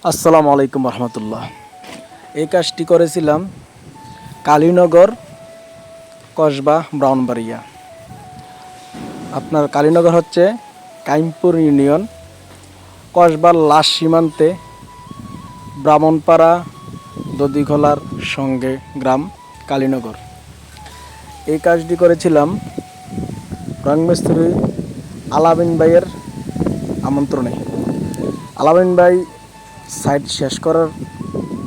আসসালামু আলাইকুম রহমতুল্লাহ। এই কাজটি করেছিলাম কালীনগর, কসবা, ব্রাহ্মণবাড়িয়া। আপনার কালীনগর হচ্ছে কাইমপুর ইউনিয়ন, কসবার লাস্ট সীমান্তে ব্রাহ্মণপাড়া দদিখোলার সঙ্গে গ্রাম কালীনগর। এই কাজটি করেছিলাম রংমিস্ত্রি আলামিন ভাইয়ের আমন্ত্রণে। আলামিন ভাই সাইট শেষ করার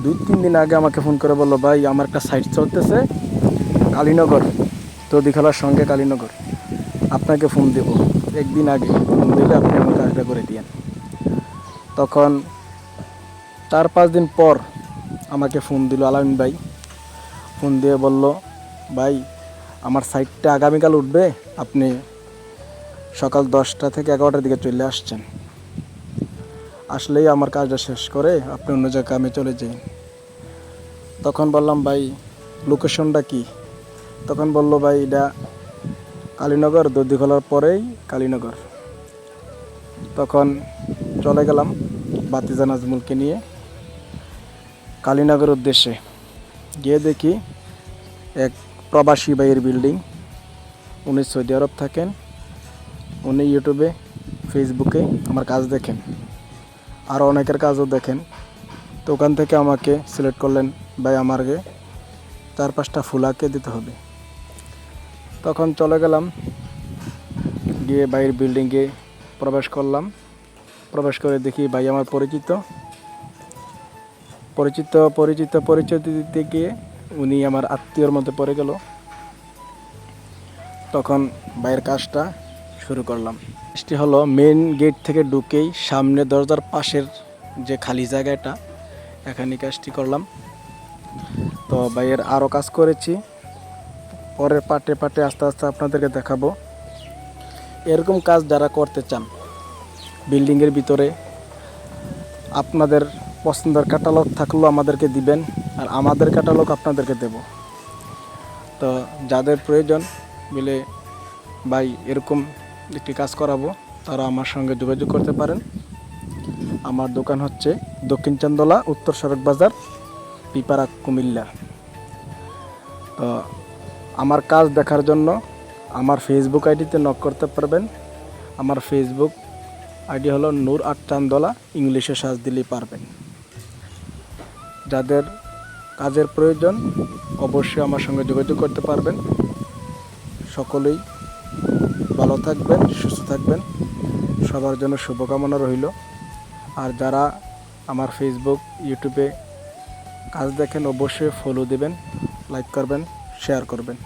2-3 দিন আগে আমাকে ফোন করে বললো, ভাই আমার একটা সাইট চলতেছে কালীনগর, দদিখোলার সঙ্গে কালীনগর, আপনাকে ফোন দেব। একদিন আগে ফোন দিলে আপনি আমার কাজটা করে দিয়েন। তখন 4-5 দিন পর আমাকে ফোন দিল আলামিন ভাই। ফোন দিয়ে বলল, ভাই আমার সাইটটা আগামীকাল উঠবে, আপনি সকাল 10টা থেকে 11টার দিকে চলে আসছেন, আসলেই আমার কাজটা শেষ করে আপনি অন্য জায়গায় আমি চলে যাই। তখন বললাম, ভাই লোকেশনটা কি? তখন বলল, ভাই এটা কালীনগর, দদিখোলার পরেই কালীনগর। তখন চলে গেলাম বাতিজা নাজমুলকে নিয়ে কালীনগর উদ্দেশ্যে। গিয়ে দেখি এক প্রবাসী ভাইয়ের বিল্ডিং। উনি সৌদি আরব থাকেন। উনি ইউটিউবে, ফেসবুকে আমার কাজ দেখেন, আরও অনেকের কাজও দেখেন। তো ওখান থেকে আমাকে সিলেক্ট করলেন, ভাই আমাকে 4-5টা ফুলাকে দিতে হবে। তখন চলে গেলাম, গিয়ে ভাইয়ের বিল্ডিংয়ে প্রবেশ করলাম। প্রবেশ করে দেখি ভাই আমার পরিচয় দিতে গিয়ে উনি আমার আত্মীয়র মধ্যে পড়ে গেল। তখন ভাইয়ের কাজটা শুরু করলাম। কাজটি হলো মেন গেট থেকে ঢুকেই সামনে দরজার পাশের যে খালি জায়গাটা, এখানে কাজটি করলাম। তো ভাইয়ের আরও কাজ করেছি, পরের পার্টে আস্তে আস্তে আপনাদেরকে দেখাবো। এরকম কাজ যারা করতে চান বিল্ডিংয়ের ভিতরে, আপনাদের পছন্দের ক্যাটালগ থাকলেও আমাদেরকে দিবেন, আর আমাদের ক্যাটালগ আপনাদেরকে দেব। তো যাদের প্রয়োজন বলে ভাই এরকম একটি কাজ করাবো, তারা আমার সঙ্গে যোগাযোগ করতে পারেন। আমার দোকান হচ্ছে দক্ষিণ চান্দলা, উত্তর সড়ক বাজার, পিপারা, কুমিল্লা। তো আমার কাজ দেখার জন্য আমার ফেসবুক আইডিতে নক করতে পারবেন। আমার ফেসবুক আইডি হলো নূর আট চান্দলা, ইংলিশে সার্চ দিলেই পারবেন। যাদের কাজের প্রয়োজন অবশ্যই আমার সঙ্গে যোগাযোগ করতে পারবেন। সকলেই ভালো থাকবেন, সুস্থ থাকবেন, সবার জন্য শুভকামনা রইল। আর যারা আমার ফেসবুক, ইউটিউবে কাজ দেখেন অবশ্যই ফলো দেবেন, লাইক করবেন, শেয়ার করবেন।